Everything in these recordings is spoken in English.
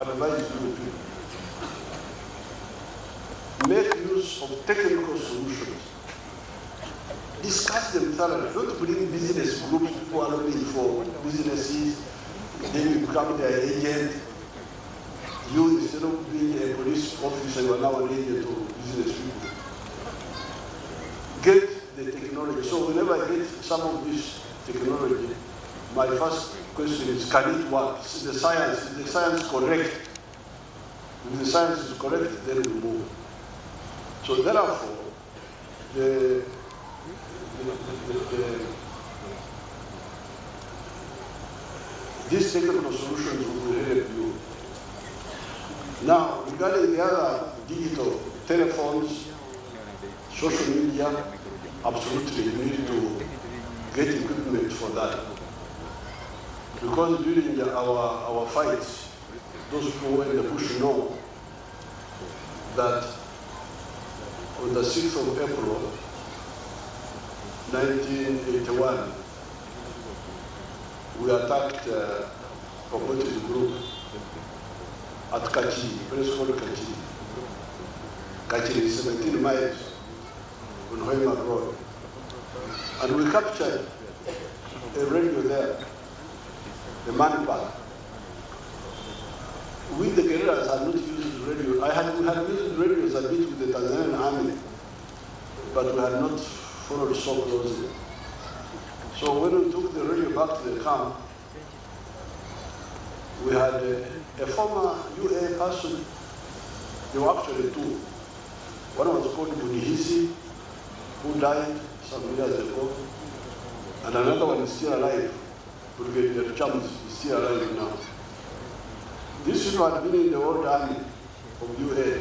advise you to make use of technical solutions. Discuss them thoroughly. Don't bring business groups, people are looking for businesses, then you become their agent. You, instead of being a police officer, you are now an agent of business people. Get the technology. So whenever I get some of this technology, my first question is, can it work? Is the science correct? If the science is correct, then we move. So therefore, these technical solutions will help you. Now, regarding the other digital telephones, social media, absolutely, you need to get equipment for that. Because during our fights, those people who are in the bush know that on the 6th of April, 1981, we attacked a Obote's group at Kachi, place called Kachi. Kachi is 17 miles on Hoima Road. And we captured a radio there, the manpack. We, the guerrillas, had not used radio. We had used radios a bit with the Tanzanian army, but we had not followed so closely. So when we took the radio back to the camp, we had a former UA person. There were actually two. One was called Budihisi, who died some years ago, and another one is still alive. Brigadier Chams is still alive now. This people had been in the old army of UA,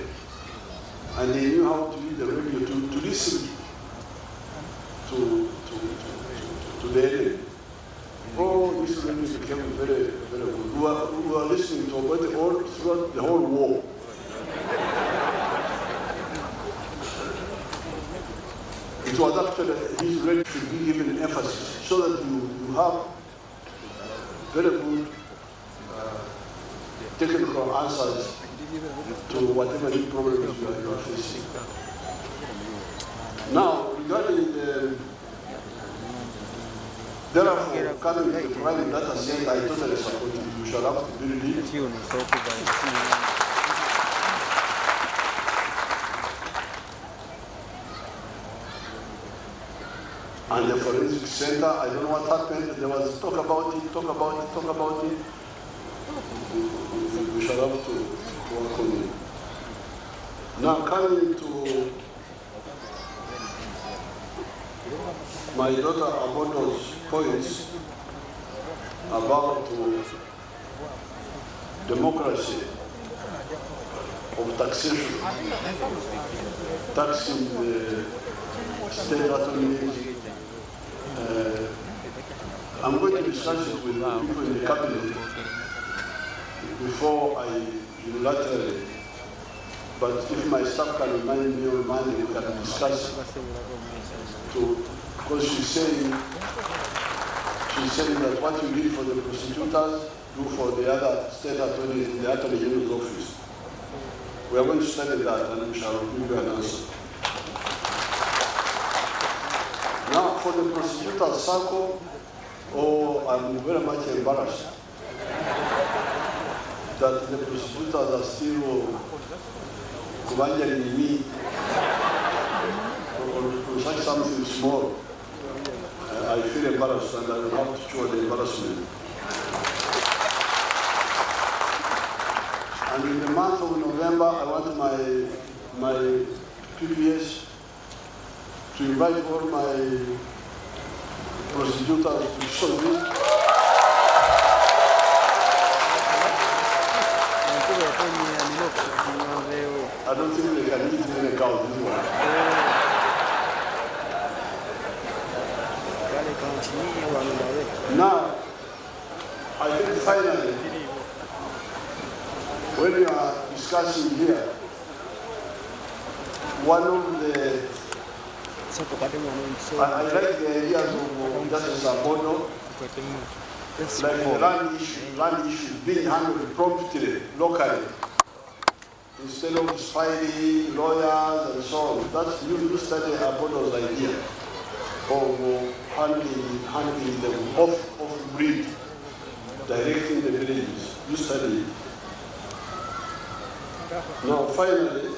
and they knew how to use the radio to listen to the enemy. Oh, this radio became very, very good. We were listening to about throughout the whole war. It was actually, this radio should be given emphasis so that you have very good technical answers to whatever new problems you are facing. Now, regarding therefore, coming to the private data center, I totally support it. You shall have to build it. And the forensic center, I don't know what happened. There was talk about it. We shall have to work on it. Now coming to my daughter Abodo's points about democracy of taxation, taxing the state authorities. I'm going to discuss it with people in the cabinet before I unilaterally, but if my staff can remind me on Monday, we can discuss because she's saying that what you did for the prosecutors, do for the other state attorneys in the Attorney General's office. We are going to study that and we shall give you an answer. Now for the prosecutor circle, I'm very much embarrassed that the prosecutors are still commanding me to say something small. I feel embarrassed and I will have to show the embarrassment. And in the month of November, I want my PPS to invite all my prosecutors to show me. I don't think they can eat in a cow this one. Now, I think finally, when you are discussing here, one of the, I like the ideas of Justice Abodo like the land issue being handled promptly, locally, instead of fighting lawyers and so on. That's you study Abodo's idea of handling them off grid, directing the villages. You study it. Now, finally,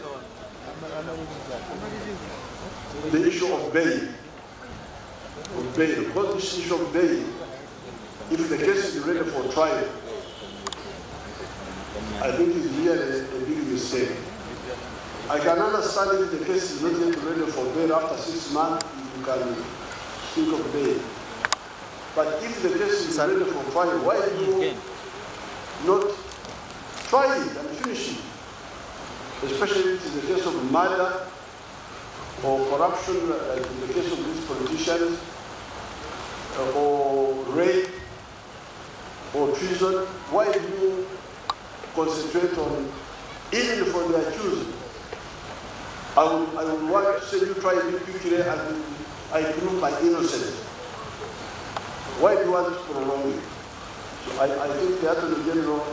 the issue of bail. Because this issue of bail, if the case is ready for trial, I think it's really a big mistake. I can understand if the case is not yet ready for bail after 6 months, you can think of bail. But if the case is ready for trial, why do you not try it and finish it? Especially if it's the case of murder or corruption, like in the case of these politicians, or rape or treason. Why do you concentrate on, even for the accused? I would want to say you try to quickly and I prove my innocence. Why do you want to prolong it? So I think the Attorney General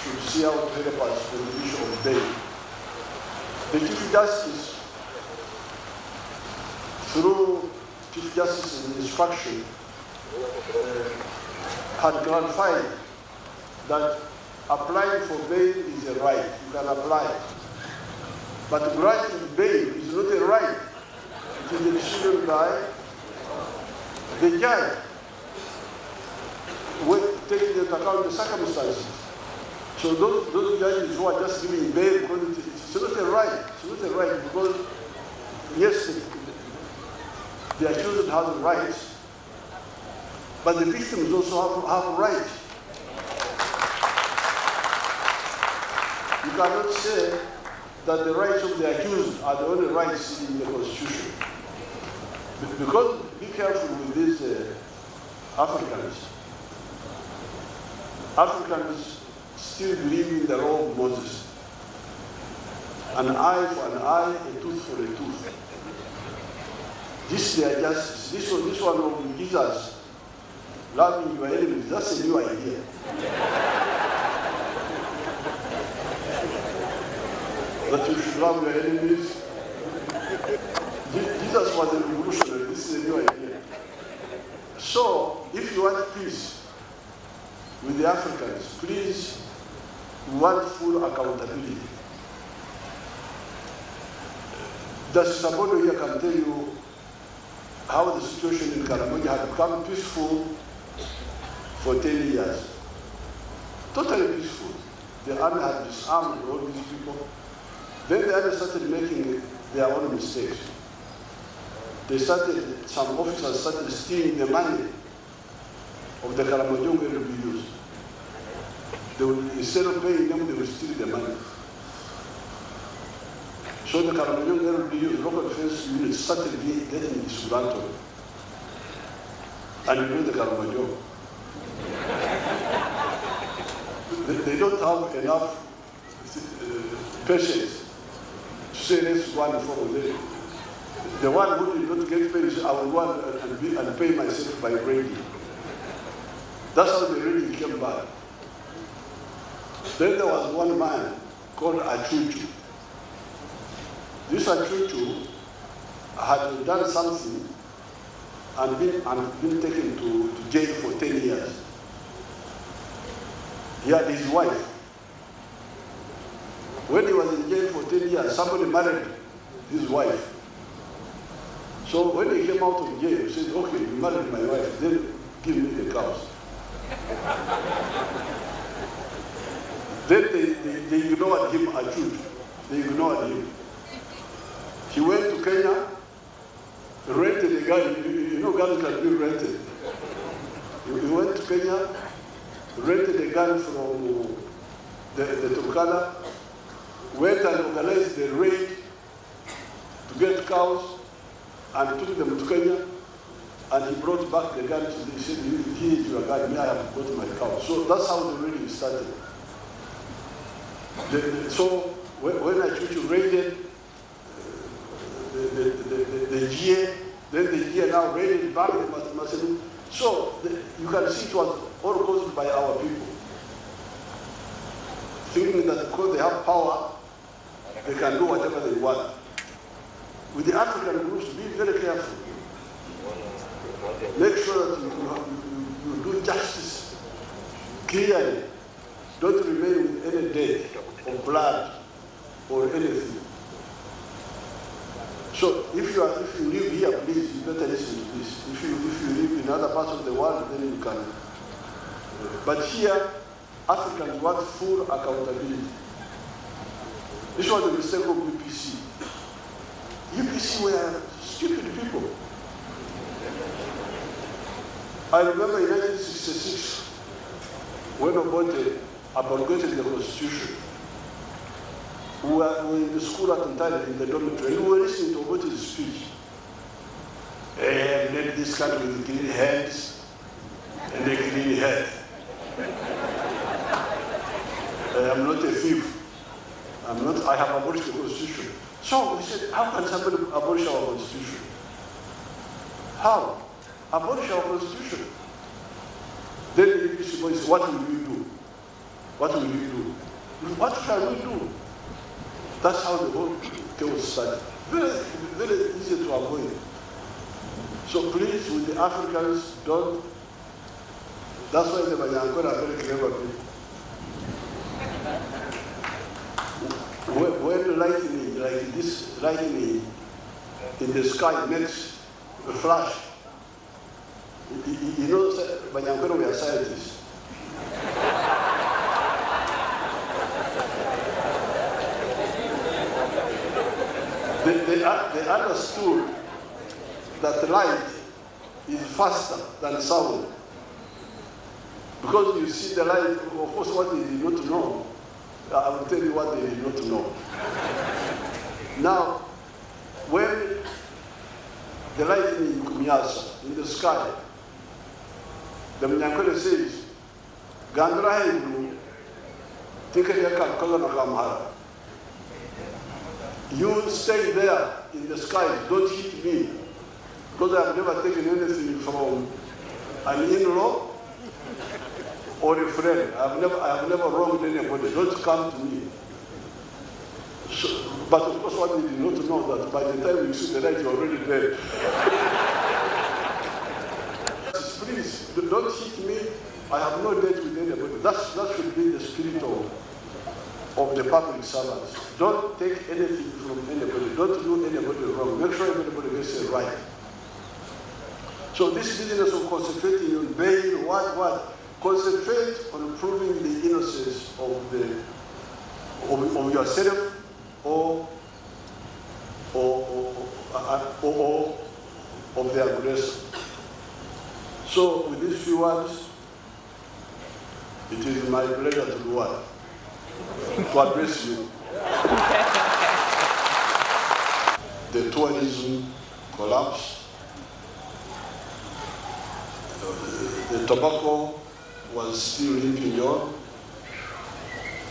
should see how to help us on the issue of bail. The Chief Justice, through Chief Justice's instruction, had clarified that applying for bail is a right. You can apply. But granting bail is not a right. It is a decision by the judge, taking into account the circumstances. So those judges who are just giving bail, because it's not a right. It's not a right because, yes, the accused has rights, but the victims also have rights. You cannot say that the rights of the accused are the only rights in the Constitution. Because, be careful with these Africans. Africans still believe in the law of Moses. An eye for an eye, a tooth for a tooth. This their justice. This one of Jesus, loving your enemies, that's a new idea. That you should love your enemies. Jesus was a revolutionary. This is a new idea. So, if you want peace with the Africans, please, we want full accountability. Justice Abodo here can tell you how the situation in Karamoja had become peaceful for 10 years. Totally peaceful. The army had disarmed all these people. Then the army started making their own mistakes. Some officers started stealing the money of the Karamojong LBUs. Instead of paying them, they would steal the money. So the Karamojong LBUs, local defense units, started getting disgruntled. And you know the Karamojong. They don't have enough patience to say let's go and follow them. The one who did not get paid, I will go and pay myself by raiding. That's how the raiding came back. Then there was one man called Achuchu. This Achuchu had done something and been taken to jail for 10 years. He had his wife. When he was in jail for 10 years, somebody married his wife. So when he came out of jail, he said, okay, you married my wife, then give me the cows. Then they ignored him, Achut. They ignored him. He went to Kenya, rented a gun. You know guns can be rented. He went to Kenya, rented a gun from the Turkana, went and organized the raid to get cows, and took them to Kenya, and he brought back the gun to them. He said, here is your gun, me, I have got my cow. So that's how the raiding started. So when Achuchu raided the GA, then the GA now raided back the Museveni. So you can see it was all caused by our people, thinking that because they have power, they can do whatever they want. With the African groups, be very careful. Make sure that you do justice clearly. Don't remain with any debt of blood or anything. So if you live here, please, you better listen to this. If you live in other parts of the world, then you can. But here, Africans want full accountability. This was the mistake of UPC. UPC were stupid people. I remember in 1966, when Obote abrogated the Constitution, we were in the school at the time, in the dormitory, and we were listening to Obote's speech. And let this country with clean hands and a clean head. I'm not a thief. I have abolished the Constitution. So we said, how can somebody abolish our Constitution? How? Abolish our Constitution. Then the UPC boys, what will you do? What will you do? What shall we do? That's how the whole chaos started. Very, very easy to avoid. So please, with the Africans, don't. That's why the Banyankore are very clever people. When lightning like this, lightning in the sky makes a flash, you know, Banyankore, we are scientists. They understood that light is faster than sound. Because you see the light, of course, what they did not know, I will tell you what they did not know. Now, when the lightning in Kumyasa, in the sky, the Banyankore says, Gandra Hindu, you stay there in the sky, don't hit me, because I have never taken anything from an in-law or a friend. I have never wronged anybody. Don't come to me. So, but of course, what they did not know that by the time you see the light, you're already dead. Please, don't hit me. I have no debt with anybody. That should be the spirit of the public servants. Don't take anything from anybody. Don't do anybody wrong. Make sure everybody gets it right. So this business of concentrating on bail, what? Concentrate on proving the innocence of yourself or of the aggressor. So with these few words, it is my pleasure to do what? To address you. The tourism collapse. The tobacco was still limping on.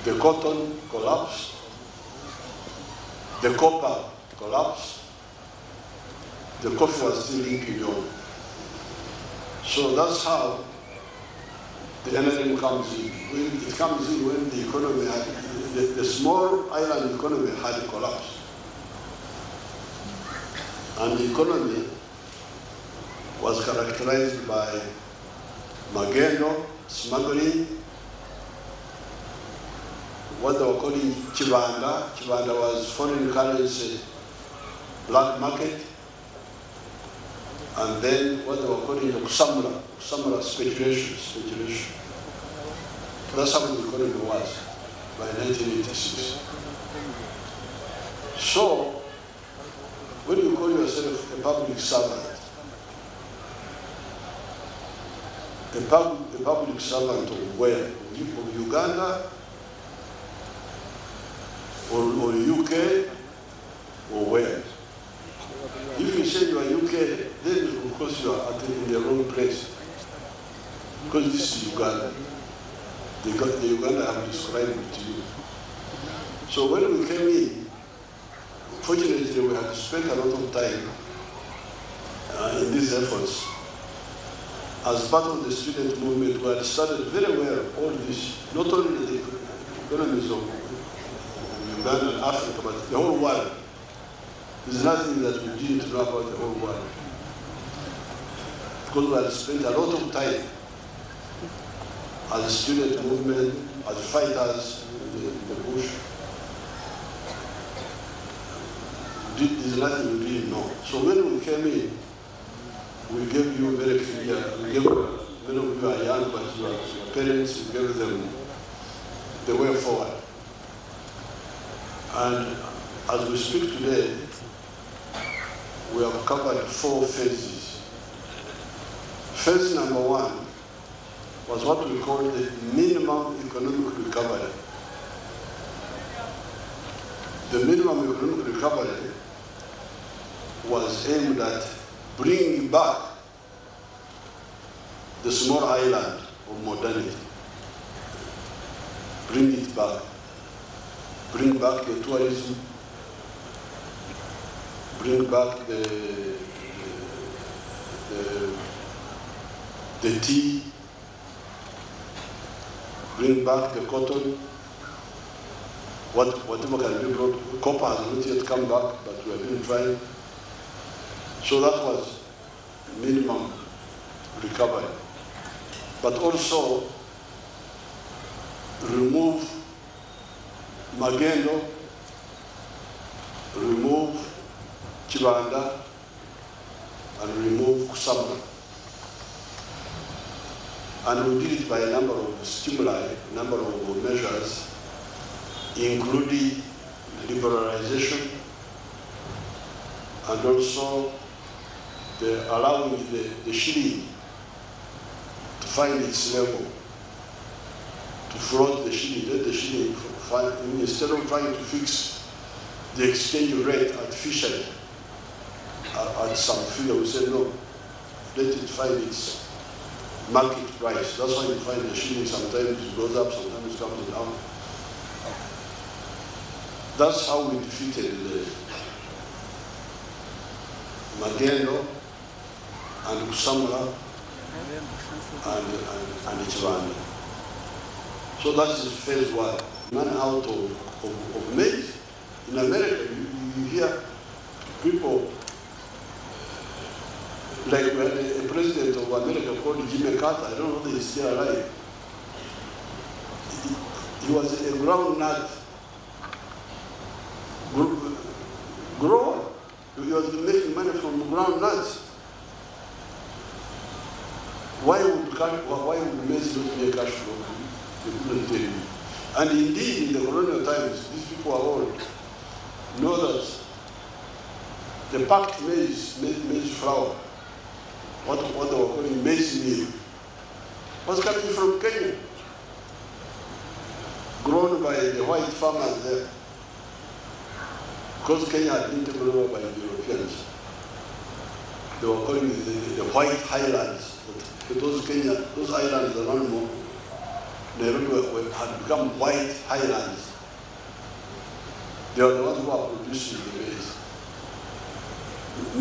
The cotton collapsed. The copper collapsed. The coffee was still limping on. So that's how the NLM comes in. It comes in when the economy had, the small island economy had collapsed. And the economy was characterized by magendo, smuggling, what they were calling chibanda. Chibanda was foreign currency, black market. And then what they were calling Kusamra speculation. That's how the economy was by 1986. So, when you call yourself a public servant, a public servant of where? Of Uganda, or UK, or where? If you say you are UK, then of course you are in the wrong place. Because this is Uganda. The Uganda have described it to you. So when we came in, fortunately we had spent a lot of time in these efforts. as part of the student movement, we had started very well all this, not only the economies of Uganda and Africa, but the whole world. There's nothing that we didn't know about the whole world. Because we had spent a lot of time as a student movement, as fighters in the bush. There's nothing we didn't know. So when we came in, we gave you very clear, many of you are young, but your parents, we gave them the way forward. And as we speak today, we have covered 4 phases. Phase number 1 was what we call the minimum economic recovery. The minimum economic recovery was aimed at bringing back the small island of modernity. Bring it back. Bring back the tourism. Bring back the tea. Bring back the cotton. Whatever can be brought. Copper has not yet come back, but we have been trying. So that was minimum recovery. But also remove Magendo, remove Chibanda, and remove Kusama. And we did it by a number of stimuli, a number of measures, including liberalization and also allowing the shilling to find its level, to float the shilling, let the shilling find, instead of trying to fix the exchange rate artificially at some figure, we say no, let it find its market price. That's why you find the shilling sometimes it goes up, sometimes it comes down. That's how we defeated the Magendo and Kusamula and Chibanda. So that is phase 1. Man out of maize. In America, you hear people, like we had a president of America called Jimmy Carter, I don't know if he's still alive. He was a groundnut grower. He was making money from groundnuts. Why would maize not be a cash flow? They couldn't tell you. And indeed, in the colonial times, these people are old, know that the packed maize flour, what they were calling maize meal, was coming from Kenya, grown by the white farmers there. Because Kenya had been taken over by the Europeans. They were calling it the White Highlands. But those islands around Nairobi had become White Highlands. They are the ones who are producing the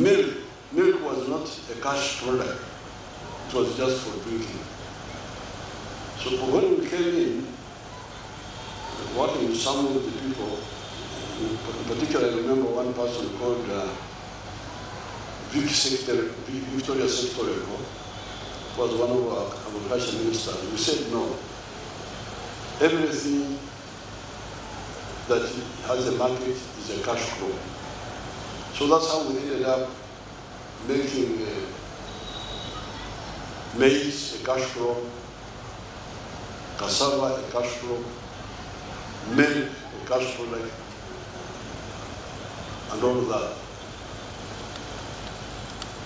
maize. Milk was not a cash product. It was just for drinking. So when we came in, working with some of the people, in particular, I remember one person called Victoria Secretary, was one of our agriculture ministers. We said no. Everything that has a market is a cash crop. So that's how we ended up making maize a cash crop, cassava a cash crop, milk a cash product, and all of that.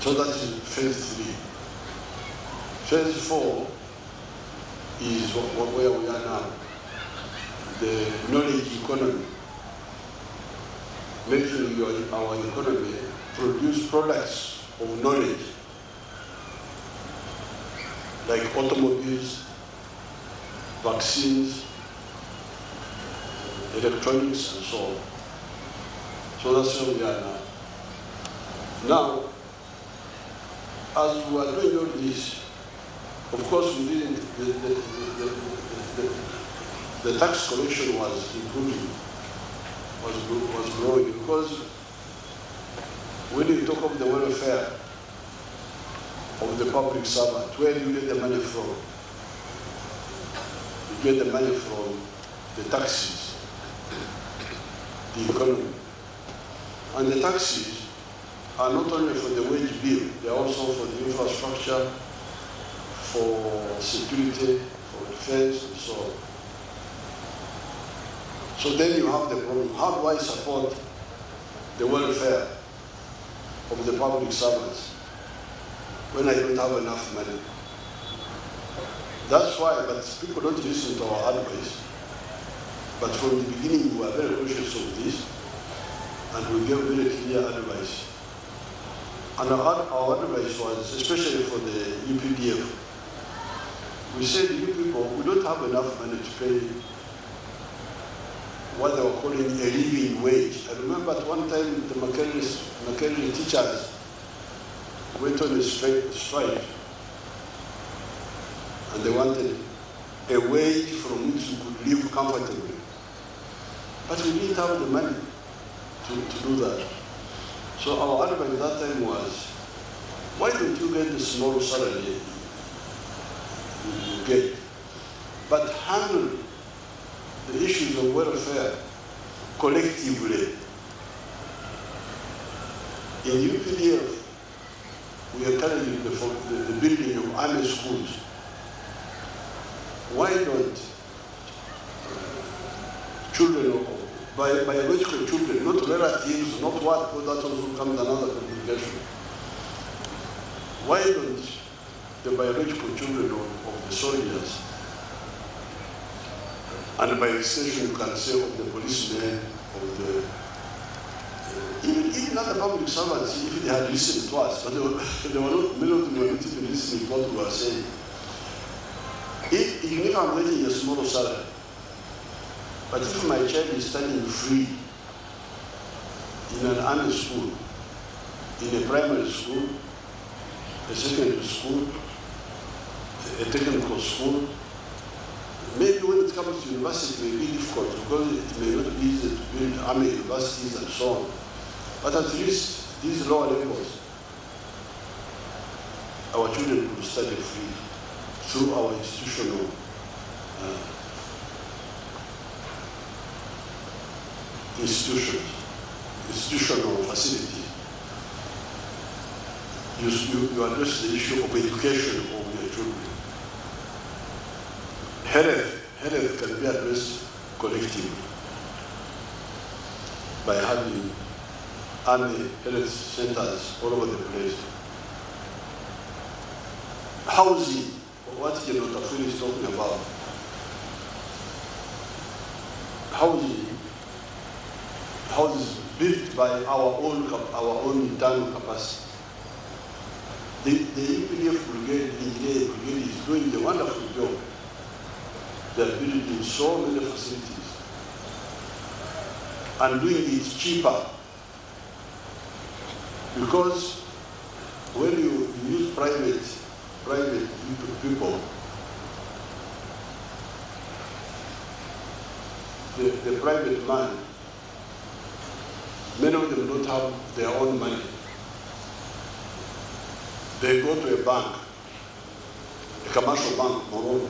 So that is phase 3. Phase 4 is where we are now, the knowledge economy, making our economy produce products of knowledge, like automobiles, vaccines, electronics, and so on. So that's where we are now. Now, as we are doing all this, Of course, we didn't, the tax collection was improving, was growing, because when you talk of the welfare of the public servant, where do you get the money from? You get the money from the taxes, the economy. And the taxes are not only for the wage bill, they are also for the infrastructure, for security, for defense, and so on. So then you have the problem, how do I support the welfare of the public servants when I don't have enough money? That's why, but people don't listen to our advice. But from the beginning, we were very conscious of this, and we gave very clear advice. And our advice was, especially for the UPDF, we said, you people, we don't have enough money to pay what they were calling a living wage. I remember at one time the Makerere teachers went on a strike, and they wanted a wage from which you could live comfortably. But we didn't have the money to do that. So our advice at that time was, why don't you get the small salary you get, but handle the issues of welfare collectively. In UPDF, we are currently the building of army schools. Why don't children of biological children, not relatives, not what, because that also becomes another complication. Why don't the biological children of the soldiers, and by extension you can say of the policemen, of the even other public servants, if they had listened to us, but they were not, many of them were not even listening to what we were saying. Even if I'm getting a small salary, but if my child is studying free in an army school, in a primary school, a secondary school, a technical school, maybe when it comes to university it may be difficult because it may not be easy to build army universities and so on. But at least these lower levels, our children will study free through our institutional institutional facilities. You address the issue of education of your children. Health can be addressed collectively by having army health centers all over the place. Housing, what General Tafuri is talking about. Houses built by our own internal capacity. The UPDF brigade, the engineering brigade is doing a wonderful job. They are building so many facilities and doing it cheaper, because when you use private people, the private man, many of them don't have their own money. They go to a bank, a commercial bank, Morocco,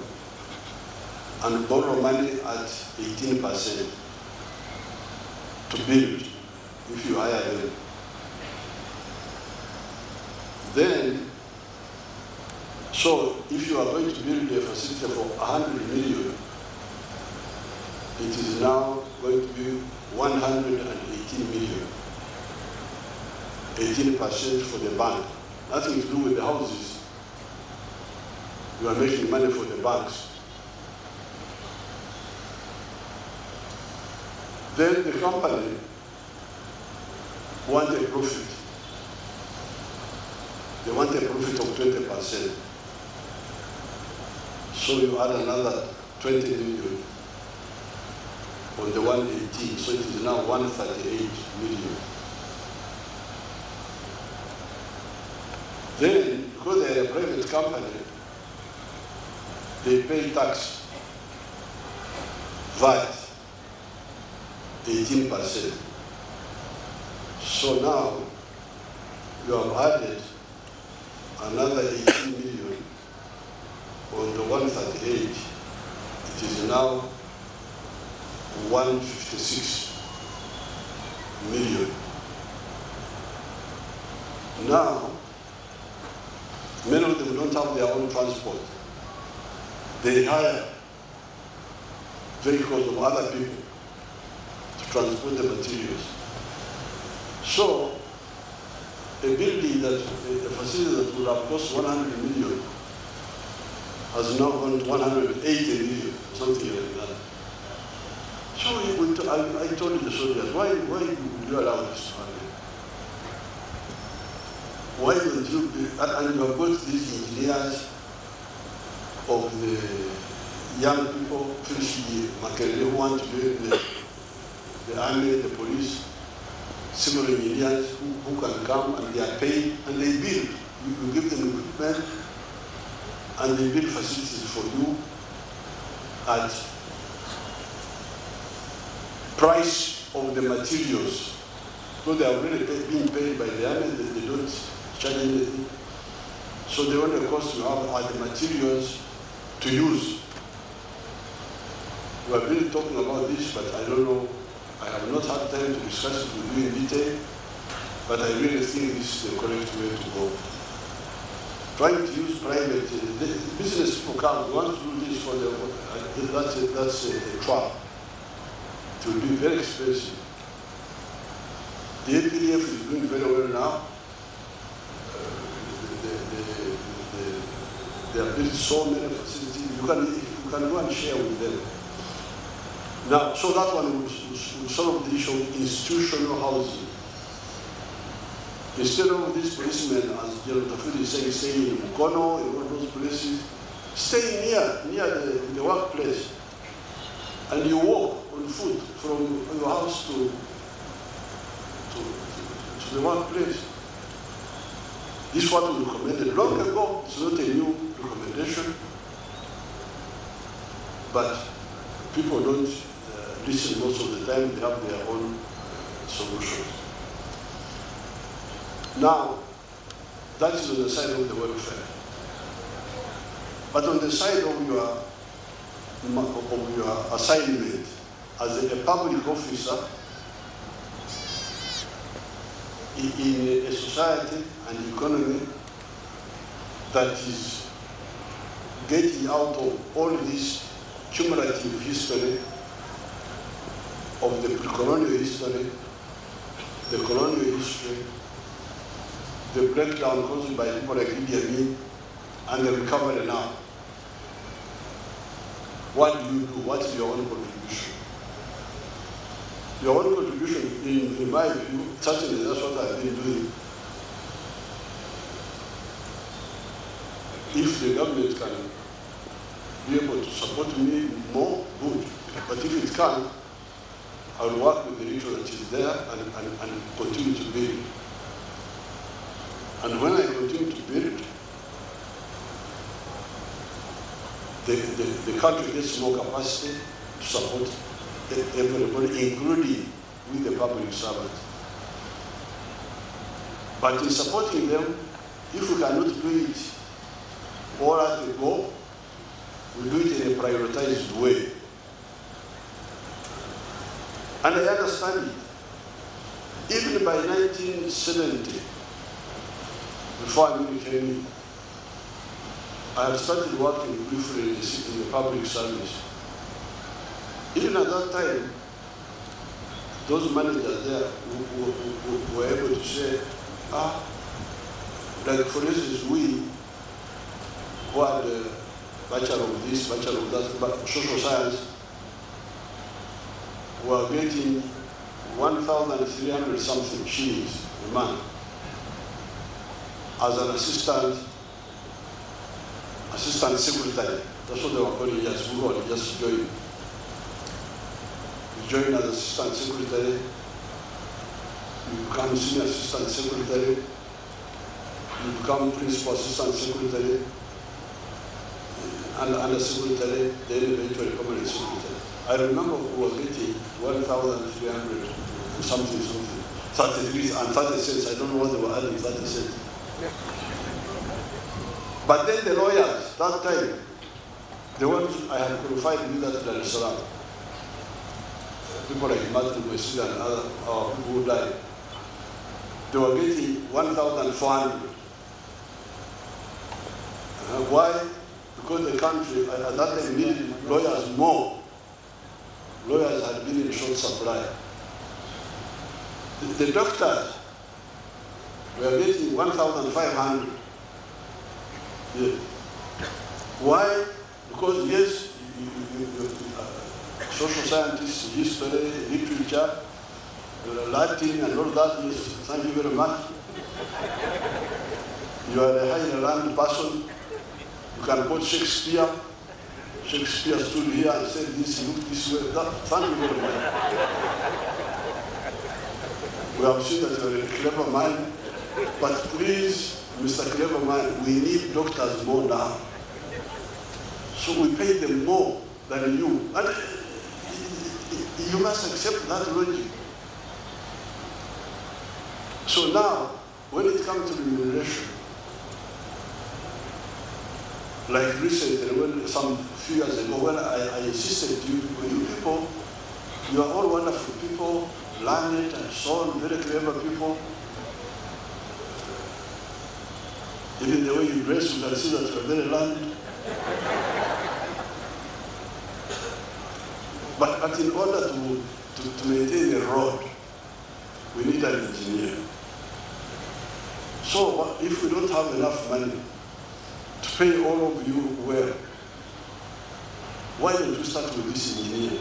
and borrow money at 18% to build, if you hire them. Then, so if you are going to build a facility for 100 million, it is now going to be 118 million. 18% for the bank. Nothing to do with the houses. You are making money for the banks. Then the company want a profit. They want a profit of 20%. So you add another 20 million on the 118, so it is now 138 million. Then, because they are a private company, they pay tax, VAT, 18%. So now you have added another 18 million on the 138. It is now 156 million. Now, many of them don't have their own transport. They hire vehicles of other people to transport the materials. So, a building that, a facility that would have cost 100 million has now gone to 180 million, something like that. So I told the soldiers, why would you allow this to happen? Why don't you, and you have got these engineers of the young people, especially Makerere, who want to join the army, the police, civil engineers who can come and they are paid and they build. You give them equipment and they build facilities for you at price of the materials. So they are already being paid by the army, they don't charge anything. So the only cost you have are the materials to use. We have been talking about this, but I don't know, I have not had time to discuss it with you in detail, but I really think this is the correct way to go. Trying to use private, business people come, want to do this for them, that's a trap. It will be very expensive. The APDF is doing very well now. They have built so many facilities. You can go and share with them. Now, so that one will solve the issue of institutional housing. Instead of these policemen, as General Tafuri is saying, staying in Mukono, in one of those places, stay near the workplace. And you walk on foot from your house to the workplace. This is what we recommended long ago. It's not a new recommendation. But people don't listen most of the time. They have their own solutions. Now, that is on the side of the welfare. But on the side of your assignment as a public officer in a society and economy that is getting out of all this cumulative history of the pre-colonial history, the colonial history, the breakdown caused by people like Idi Amin, and the recovery now. What do you do? What is your own contribution? Your own contribution, in my view, certainly that's what I've been doing. If the government can be able to support me more, good. But if it can't, I will work with the region that is there and continue to build. And when I continue to build, the country gets more capacity to support everybody, including with the public servants. But in supporting them, if we cannot do it all at a go, we do it in a prioritized way. And I understand it. Even by 1970, before I came in, I had started working briefly in the public service. Even at that time, those managers there who were able to say, like for instance, we who had a bachelor of this, bachelor of that, social science, were getting 1,300 something shillings a month as an assistant secretary. That's what they were calling us. We were just joined. You join as assistant secretary, you become senior assistant secretary, you become principal assistant secretary, under secretary, then eventually permanent secretary. I remember we were getting 1,300 and something, 33 and 30 cents. I don't know what they were adding, 30 cents. But then the lawyers, that time, the ones I had qualified with at Dar es Salaam, people like Martin Wesida and other people who died, they were getting 1,400. Why? Because the country at that time needed lawyers more. Lawyers had been in short supply. The doctors were getting 1,500. Yeah. Why? Because yes, social scientists, history, literature, Latin and all that, yes, thank you very much. You are a highly learned person. You can quote Shakespeare. Shakespeare stood here and said this, look this way. Thank you very much. We have seen that you are a clever man, but please, Mr. Clever Man, we need doctors more now. So we pay them more than you. And you must accept that logic. So now, when it comes to remuneration, like recently, when some few years ago, when I insisted to you people, you are all wonderful people, learned and so on, very clever people. Even the way you dress, you can see that you're very learned. But in order to maintain a road, we need an engineer. So if we don't have enough money to pay all of you well, why don't we start with this engineer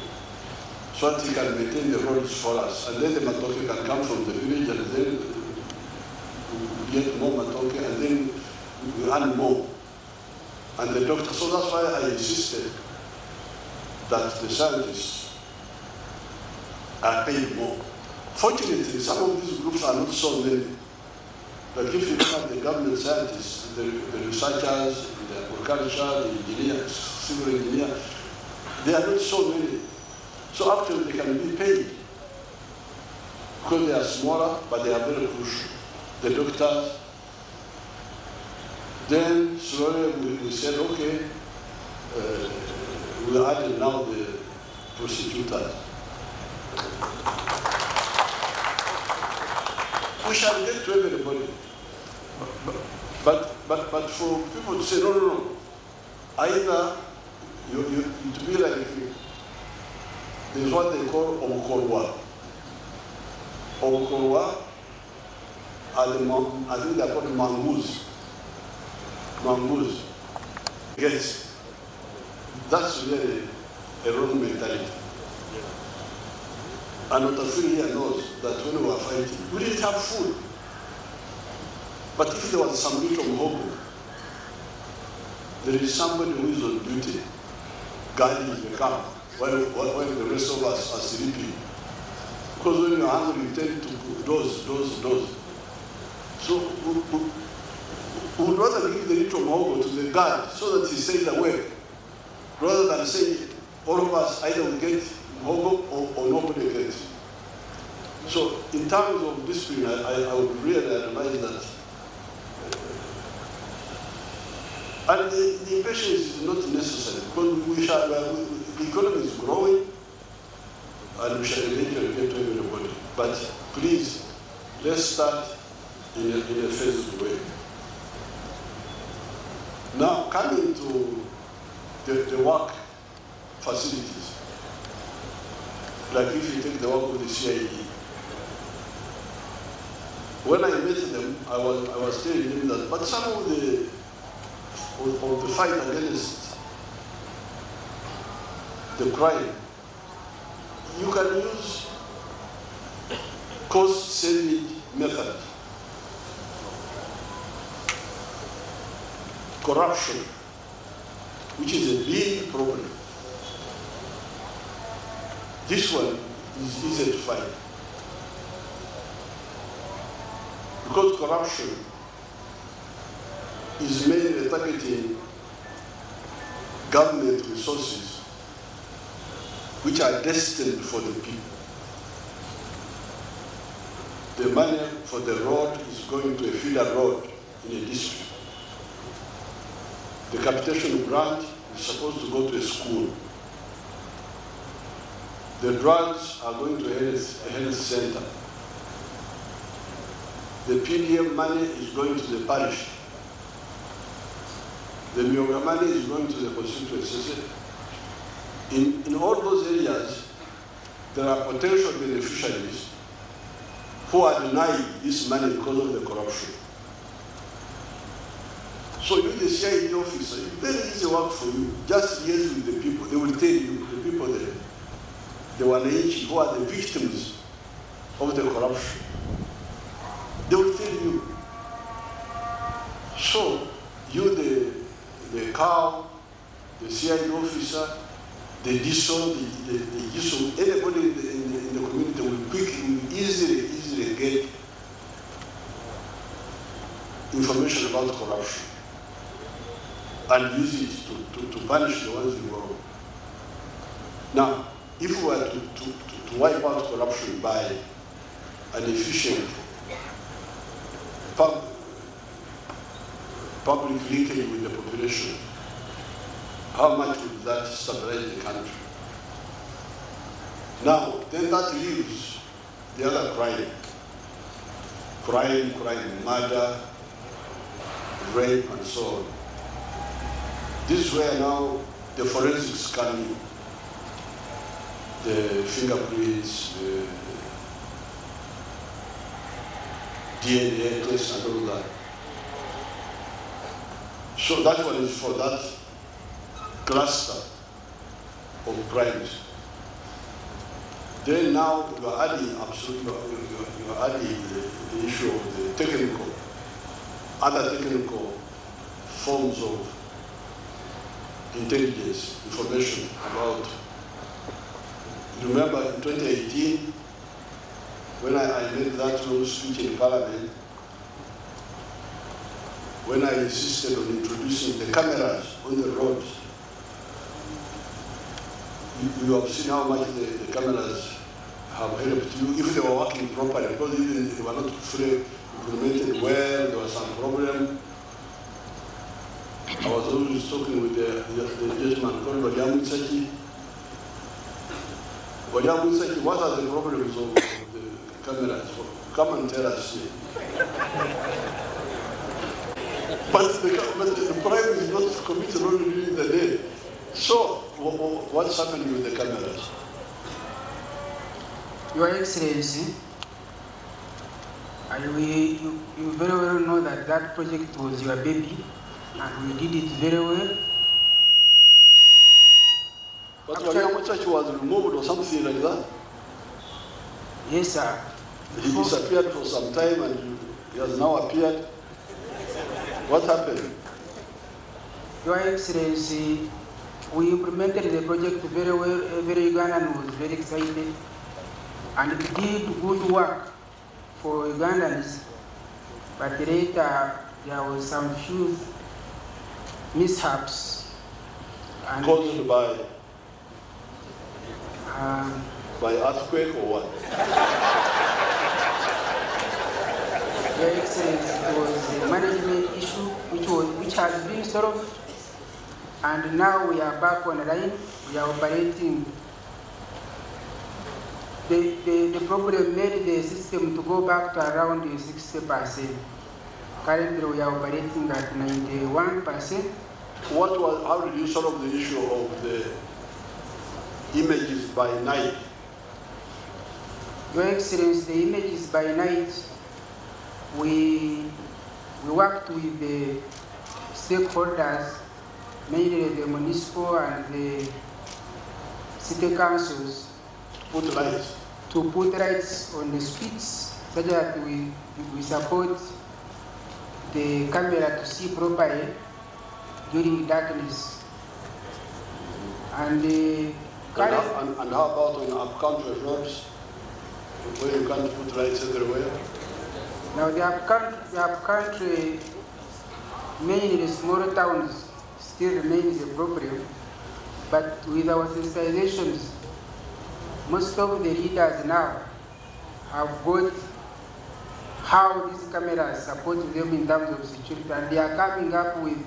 so that he can maintain the roads for us, and then the matoke can come from the village, and then we get more matoke, and then we earn more. And the doctor, so that's why I insisted that the scientists are paid more. Fortunately, some of these groups are not so many. Like if you look at the government scientists, the researchers, the agriculture, the engineers, civil engineers, they are not so many. So actually they can be paid because they are smaller, but they are very crucial. The doctors. Then slowly we said, okay, we added now the prosecutors. We shall get to everybody. But for people to say, no. Either to be like, there's what they call Omukorwa. Omukorwa are the, I think they're called Mangus. Mangus. Yes. That's really a wrong mentality. And Otafiri here knows that when we were fighting, we didn't have food. But if there was some little hope, there is somebody who is on duty, guarding the camp, while the rest of us are sleeping. Because when you're hungry, you tend to dose. So we would rather give the little mogo to the guard so that he stays awake, rather than say all of us either we get mogo or nobody gets. So in terms of discipline, I would really advise that. And the impatience is not necessary because the economy is growing and we shall eventually get to everybody. But please, let's start in a phased way. Now, coming to the work facilities, like if you take the work with the CID, when I met them, I was telling them that, but some of the fight against the crime, you can use cost-saving methods. Corruption, which is a big problem. This one is easy to fight. Because corruption is mainly targeting government resources which are destined for the people. The money for the road is going to a feeder road in a district. The capitation grant is supposed to go to a school. The drugs are going to a health center. The PDM money is going to the parish. The Myoga money is going to the constituency. In all those areas, there are potential beneficiaries who are denied this money because of the corruption. So you, the CID officer, it's very easy work for you. Just liaise with the people. They will tell you, the people there, the wananchi who are the victims of the corruption. They will tell you. So you, the cow, the CID officer, the DISO, the GISO, anybody in the community will quickly, easily get information about corruption and use it to punish the ones involved. Now, if we were to wipe out corruption by an efficient public linkage with the population, how much would that stabilize the country? Now, then that leaves the other crime, murder, rape, and so on. This is where now the forensics come in. The fingerprints, the DNA tests, and all that. So that one is for that cluster of crimes. Then now you are adding you are adding the issue of the other technical forms of intelligence, information about. Remember in 2018, when I made that long speech in Parliament, when I insisted on introducing the cameras on the roads. You have seen how much the cameras have helped you, if they were working properly, because even they were not fully implemented well, there was some problem. I was always talking with the gentleman called Waliamu Nsaki. Waliamu Nsaki, what are the problems of the cameras? Come and tell us here. But the crime is not committed only during the day. So, what's happening with the cameras? Your Excellency, you very well know that that project was your baby, and we did it very well. But Waliamu Church was removed or something like that? Yes, sir. He disappeared for some time and he has now appeared. What happened? Your Excellency, we implemented the project very well. Every Ugandan was very excited, and it did good work for Ugandans. But later, there was some few mishaps. Caused by earthquake or what? Your Excellency, it was a management issue which has been solved, and now we are back on the line. We are operating. The problem made the system to go back to around 60%. Currently, we are operating at 91%. How did you solve the issue of the images by night? Your Excellency, the images by night, we worked with the stakeholders, mainly the municipal and the city councils, to put lights on the streets so that we support the camera to see properly during darkness. And how about on up-country roads where you can't put lights everywhere? Now the up-country, mainly the smaller towns, still remains a problem. But with our sensitizations, most of the leaders now have got how these cameras support them in terms of security, and they are coming up with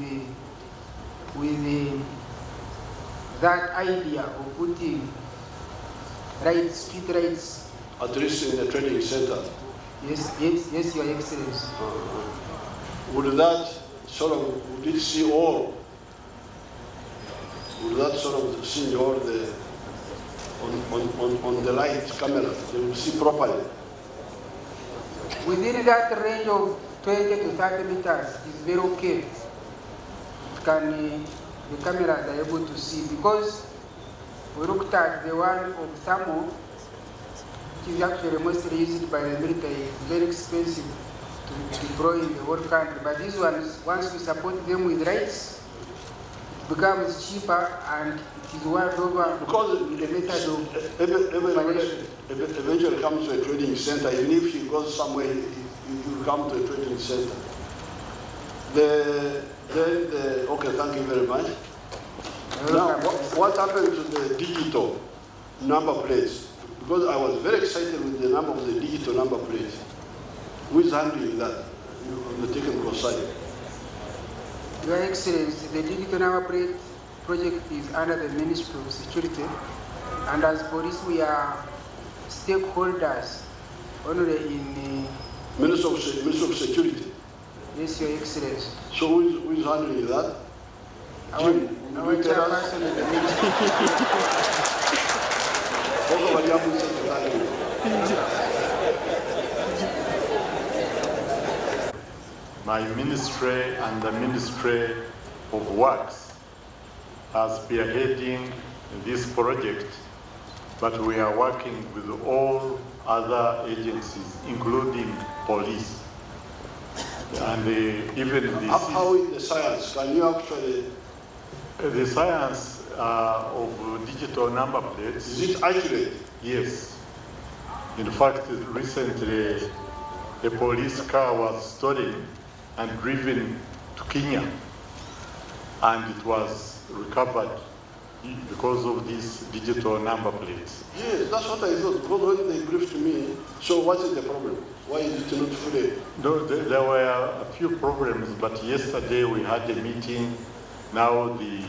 that idea of putting street lights. At least in the training center. Yes, Your Excellency. Would that sort of, would it see all? Would that sort of see all the, on the light camera, they will see properly? Within that range of 20 to 30 meters is very okay. It can, the cameras are able to see, because we looked at the one of thermal, which is actually mostly used by the military. It's very expensive to deploy in the whole country. But these ones, once we support them with lights, it becomes cheaper, and it is worth over because the method of operation. Eventually comes to a trading center. Even if he goes somewhere, he will come to a trading center. Okay, thank you very much. Now, what happened to the digital number plates? Because I was very excited with the number of the digital number plates. Who is handling that on the technical side? Your Excellency, the digital number plate project is under the Ministry of Security, and as police we are stakeholders only in the Ministry of Security. Yes, Your Excellency. So who is handling that? Our chairperson in the Ministry. My ministry and the Ministry of Works are spearheading this project, but we are working with all other agencies, including police. And even the how is the science? Can you actually? The science of digital number plates. Is it accurate? Yes. In fact, recently a police car was stolen and driven to Kenya, and it was recovered because of these digital number plates. Yes, that's what I thought. Because when they briefed me, so what is the problem? Why is it not fully? No, there were a few problems, but yesterday we had a meeting. Now the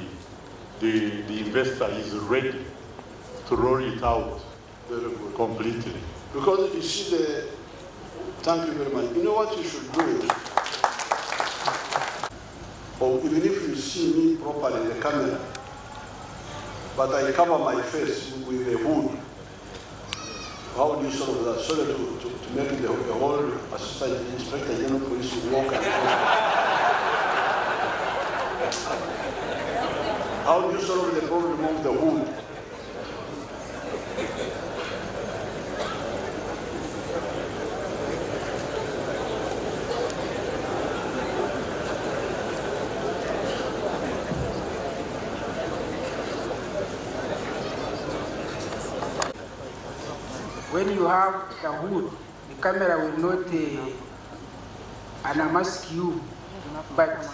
investor is ready to roll it out completely. Because you see thank you very much. You know what you should do? Or even if you see me properly in the camera, but I cover my face with a hood, how do you solve that? So that to make the whole Assistant Inspector General Police walk and talk. How do you solve the problem of the hood? When you have the hood, the camera will not unmask you, but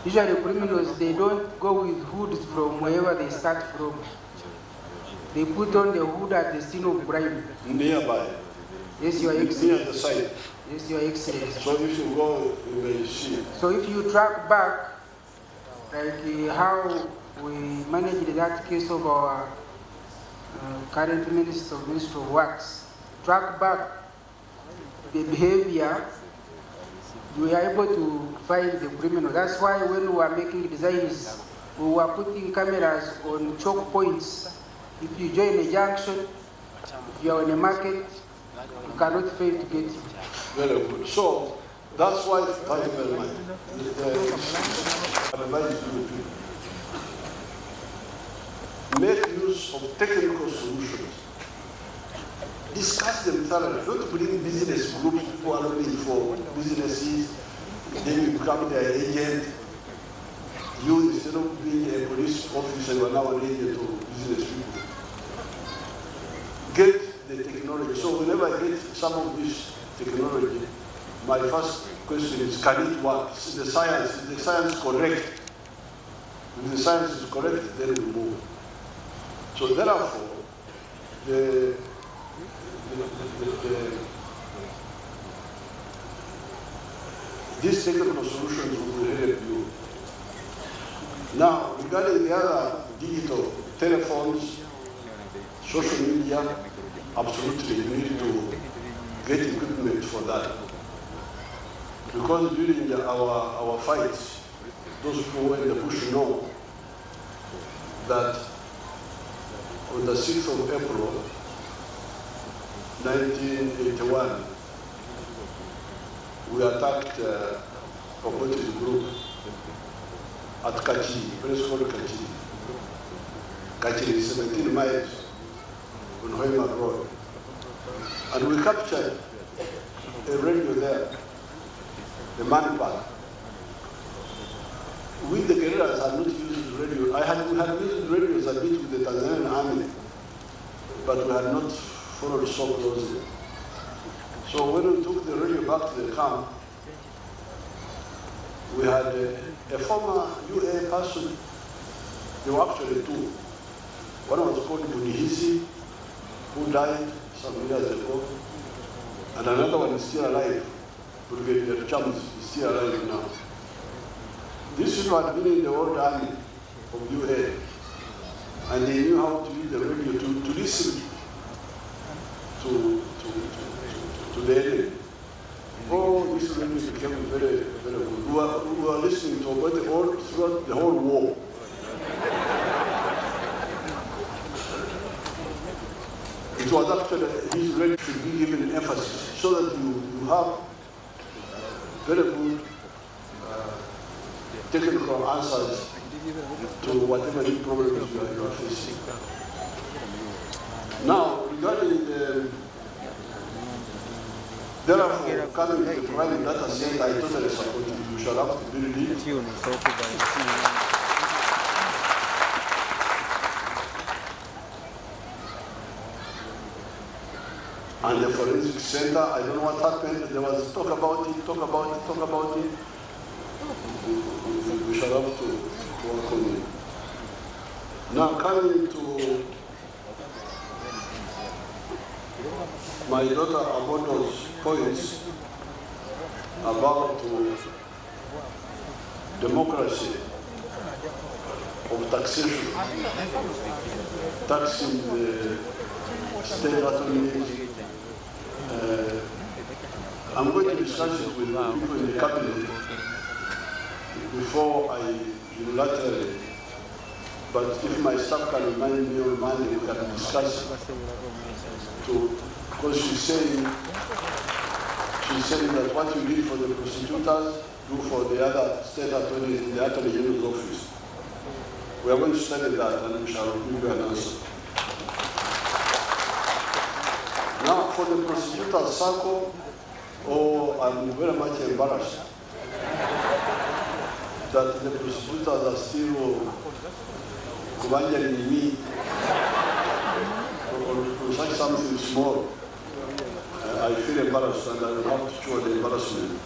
usually criminals, they don't go with hoods from wherever they start from. They put on the hood at the scene of crime. Nearby. Yes, Your Excellency. Near the side. Yes, Your Excellency. So if you go, you may see. So if you track back, like how we managed that case of our current Minister of Works, track back the behavior, we are able to find the criminal. That's why when we were making designs, we were putting cameras on choke points. If you join a junction, if you are in a market, you cannot fail to get it. Very good. So that's why, thank you very much. Advise you to make use of technical solutions. Discuss them thoroughly. Don't bring business groups, people are looking for businesses, then you become their agent. You, instead of being a police officer, you are now an agent to business people. Get the technology. So whenever I get some of this technology, my first question is, can it work? Is the science correct? If the science is correct, then we move. So therefore, these technical solutions will help you. Now, regarding the other digital telephones, social media, absolutely, you need to get equipment for that. Because during our fights, those who were in the bush know that on the 6th of April, 1981, we attacked a Obote's group at Kachi, place called Kachi. Kachi is 17 miles on Hoima Road. And we captured a radio there, a man-pack. We, the guerrillas, had not used radio. We had used radios a bit with the Tanzanian army, but we had not followed so closely. So when we took the radio back to the camp, we had a former UA person. There were actually two. One was called Bunihisi, who died some years ago, and another one is still alive. Brigadier Chams is still alive now. These people had been in the old army of UA, and they knew how to use the radio to listen to the enemy. Oh, this radio became very, very good. We were listening to about throughout the whole war. It was actually his radio should be given emphasis so that you have very good technical answers to whatever new problems you are facing. Now, regarding therefore, coming to the private data center, I totally support you. You shall have to build it. And the forensic center, I don't know what happened. There was talk about it. We shall have to work on it. Now coming to my daughter Abodo's points about democracy of taxation, taxing the state authorities. I'm going to discuss it with the people in the cabinet before I unilaterally, but if my staff can remind me on Monday, we can discuss it. Because she's saying that what you did for the prosecutors, do for the other state attorneys in the Attorney General's office. We are going to study that and we shall give you an answer. Now, for the prosecutor's circle, I'm very much embarrassed that the prosecutors are still evangelizing me on such something small. I feel embarrassed and I will have to show the embarrassment.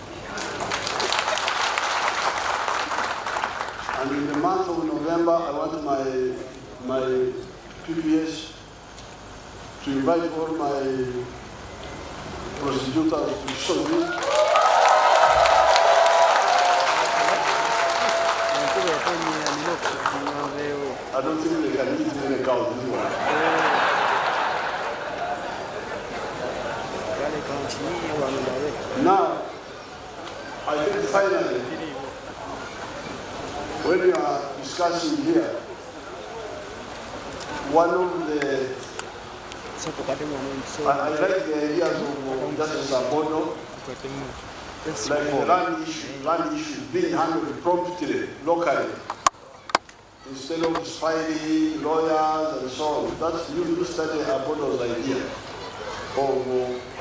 And in the month of November, I want my PPS to invite all my prosecutors to show me. I don't think they can eat in a cow this one. Now, I think finally, when you are discussing here, one of the I like the ideas of Justice Abodo, like the land issue being handled promptly, locally, instead of spying lawyers and so on. That's you study Abodo's idea of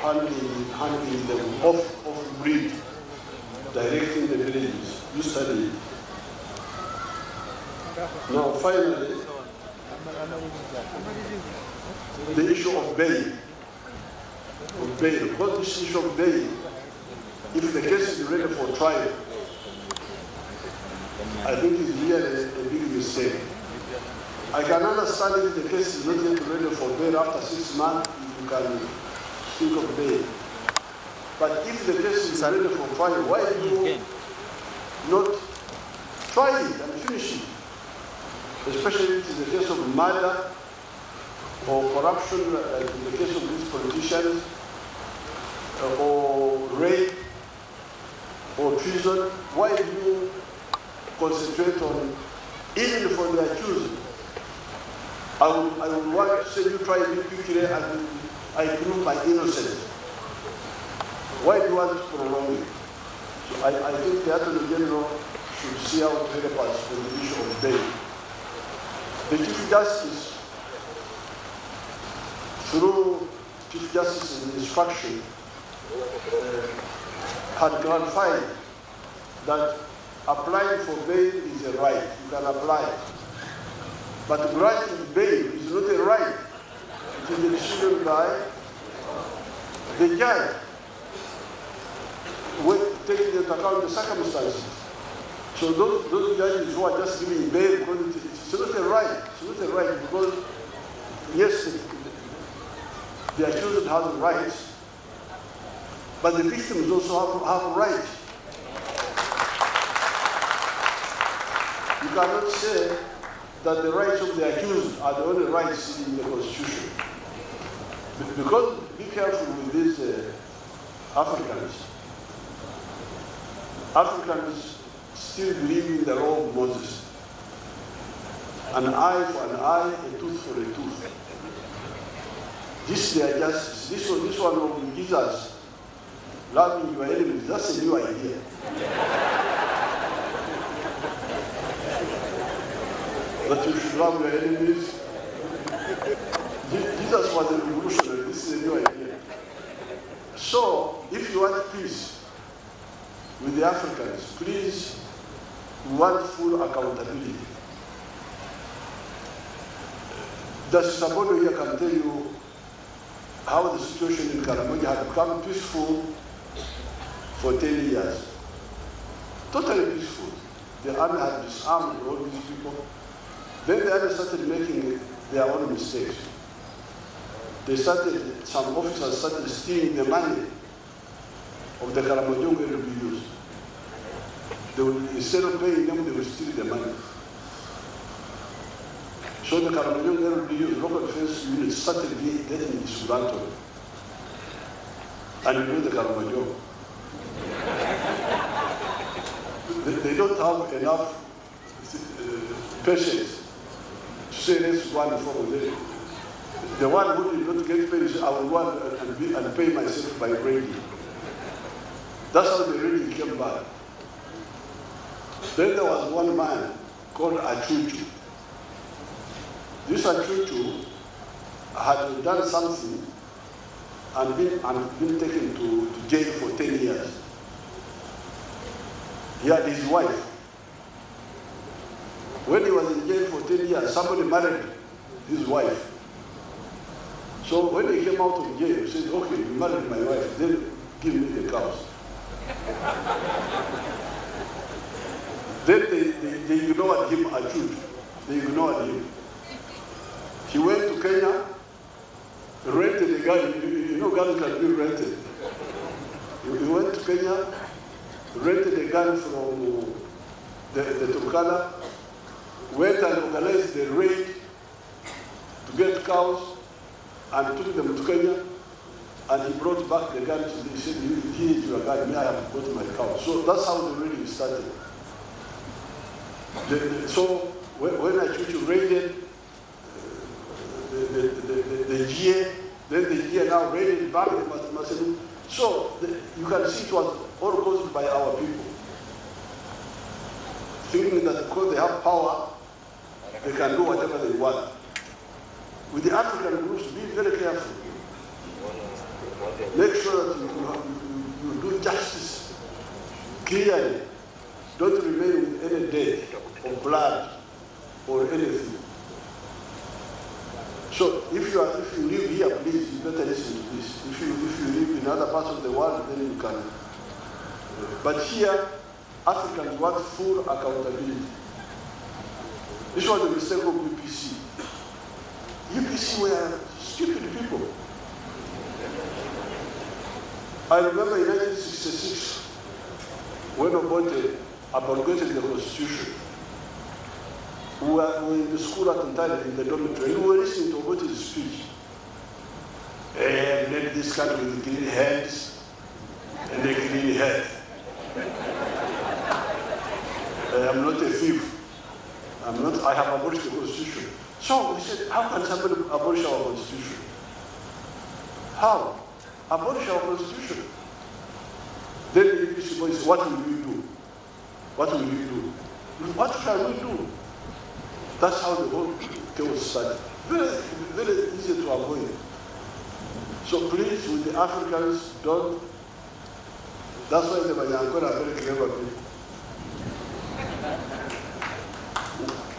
handling them off grid, directing the villages. You study it. Now, finally, the issue of bail. Because this issue of bail, if the case is ready for trial, I think it's really a big you stay. I can understand if the case is not yet ready for bail after 6 months, you can think of bail. But if the case is ready for trial, why do you not try it and finish it? Especially if it is a case of murder or corruption, like in the case of these politicians, or rape, or treason. Why do you concentrate on, even for the accused? I would want to say you try to quickly and I prove my innocence. Why do you want to prolong it? So I think the Attorney General should see how to help us on the issue of bail. The Chief Justice, through Chief Justice's instruction, had clarified that applying for bail is a right. You can apply. But granting bail is not a right. It is a decision by the judge, taking into account the circumstances. So those judges who are just giving bail, because it's not a right. It's not a right because, yes, the accused has rights, but the victims also have rights. You cannot say that the rights of the accused are the only rights in the Constitution. Because, be careful with these Africans. Africans still believe in the law of Moses. An eye for an eye, a tooth for a tooth. This their justice. This one of Jesus, loving your enemies, that's a new idea. That you should love your enemies. Jesus was a revolutionary. This is a new idea. So, if you want peace with the Africans, please, we want full accountability. Does somebody here can tell you how the situation in Karamoja had become peaceful for 10 years? Totally peaceful. The army had disarmed all these people. Then the army started making their own mistakes. Some officers started stealing the money of the Karamojong LBUs. Instead of paying them, they would steal the money. So the Karamojong LBUs, local defense units, started getting disgruntled. And you know the Karamojong. They don't have enough patience to say let's go and follow them. The one who did not get paid, I will go and pay myself by raiding. That's how the raiding came back. Then there was one man called Achuchu. This Achuchu had done something and been taken to jail for 10 years. He had his wife. When he was in jail for 10 years, somebody married his wife. So when he came out of jail, he said, okay, you married my wife, then give me the cows. Then they ignored him, Achuchu. They ignored him. He went to Kenya, rented a gun. You know guns can be rented. He went to Kenya, rented a gun from the Turkana, went and organized the raid to get cows, and took them to Kenya, and he brought back the gun to them. He said, here is your gun, me, I have got my cow. So that's how the raiding started. So when Achuchu raided the GA, then the GA now raided back the Museveni. So you can see it was all caused by our people. Thinking that because they have power, they can do whatever they want. With the African groups, be very careful. Make sure that you do justice clearly. Don't remain with any debt or blood or anything. So if you live here, please, you better listen to this. If you live in other parts of the world, then you can. But here, Africans want full accountability. This was the mistake of UPC. UPC were stupid people. I remember in 1966, when Obote abrogated the Constitution, we were in the school at Ntale in the dormitory, and we were listening to Obote's speech. And let this country with clean hands and a clean head. I'm not a thief. I have abolished the Constitution. So we said, how can somebody abolish our Constitution? How? Abolish our Constitution. Then the UPC boys, what will we do? What will we do? What shall we do? That's how the whole chaos started. Very, very easy to avoid. So please, with the Africans, don't. That's why the Banyankore are very clever people.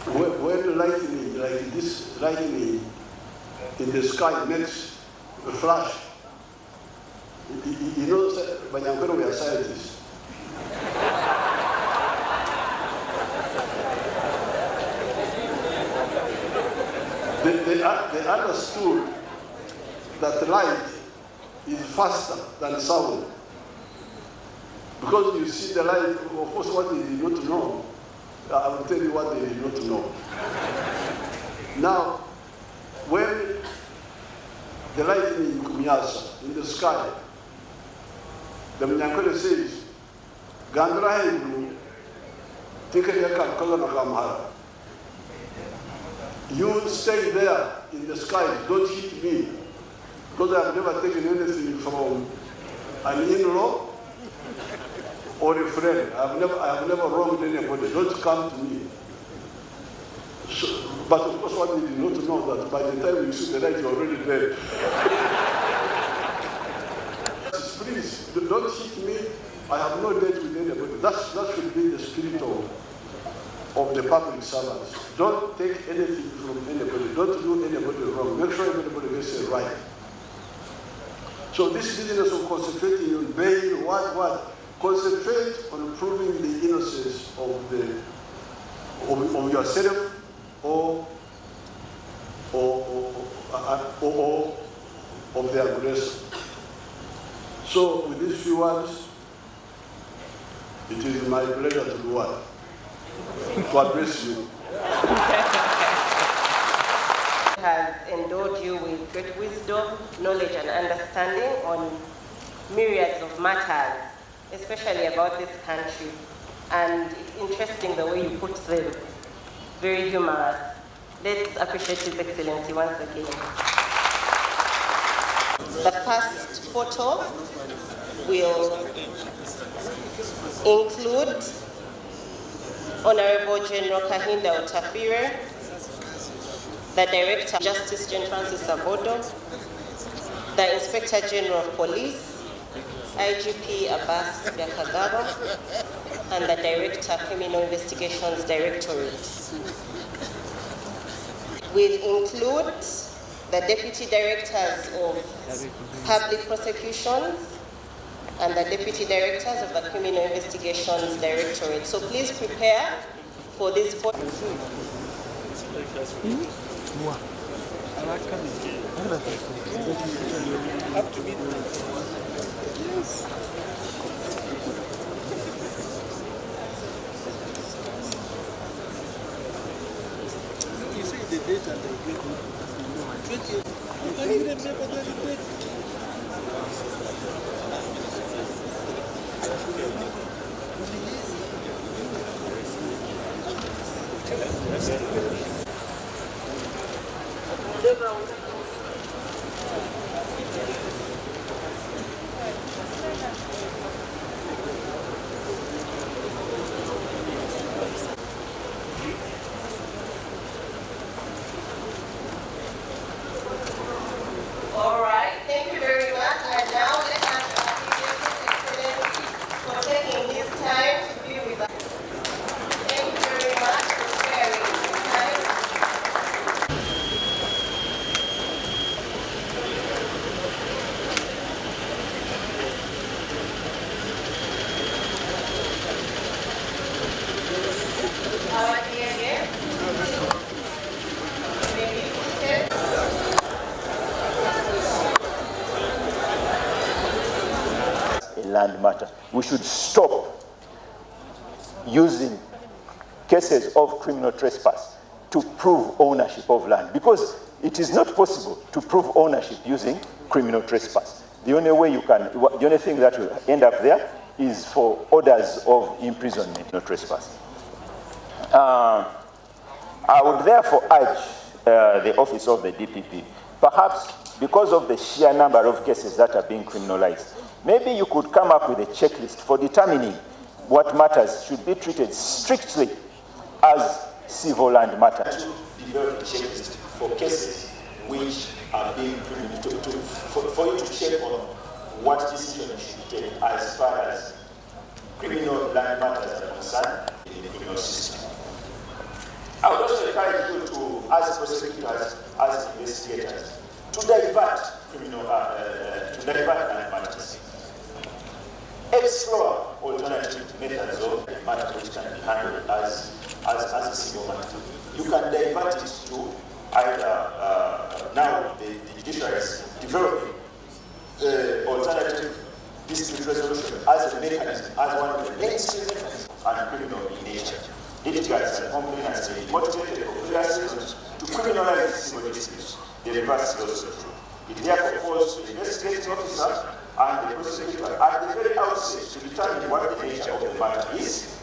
When lightning, like this lightning in the sky makes a flash, you know, Banyankore, we are scientists. They understood that light is faster than sound. Because you see the light, of course, what they did not know. I will tell you what they did not know. Now, when the lightning in Kumyasa, in the sky, the Munyankole says, Gandra Hebrew, you stay there in the sky, don't hit me. Because I have never taken anything from an in-law or a friend. I have never wronged anybody. Don't come to me. So, but of course, what they did not know that by the time you see the light, you're already dead. Please, don't hit me. I have no date with anybody. That should be the spirit of the public servants. Don't take anything from anybody. Don't do anybody wrong. Make sure everybody gets it right. So this business of concentrating on bail, what? Concentrate on proving the innocence of yourself or of the aggressor. So with these few words, it is my pleasure to do what? To address you. Has endowed you with great wisdom, knowledge, and understanding on myriads of matters, especially about this country. And it's interesting the way you put them, very humorous. Let's appreciate His Excellency once again. The first photo will include Honorable General Kahinda Otafire, the Director of Justice John Francis Abodo, the Inspector General of Police, IGP Abbas Byakagaba, and the Director of Criminal Investigations Directorate. Will include the Deputy Directors of Public Prosecutions and the Deputy Directors of the Criminal Investigations Directorate. So please prepare for this photo. You say the date and the date. Can you remember the date? All right, thank you very much. And now let us appreciate His Excellency for taking his time to be with us. Thank you very much for sharing his time. land matter. We should stop using cases of criminal trespass to prove ownership of land, because it is not possible to prove ownership using criminal trespass. The only way you can, the only thing that will end up there is for orders of imprisonment, no trespass. I would therefore urge the office of the DPP, perhaps because of the sheer number of cases that are being criminalized, maybe you could come up with a checklist for determining what matters should be treated strictly as civil land matters. To develop a checklist for cases which are being criminalized, for you to check on what decision you should take as far as criminal land matters are concerned in the criminal system. I would also encourage you to, as prosecutors, as investigators, to divert land matters. Explore alternative methods of matters which can be handled as a civil matter. You can divert it to either now the judiciary is developing alternative dispute resolution as a mechanism, as one of the mainstream mechanisms, and criminal in nature. Litigants and complainants may be motivated for clear reasons to criminalize civil disputes. The reverse is also true. It therefore falls to the investigating officer and the prosecutor at the very outset to determine what the nature of the matter is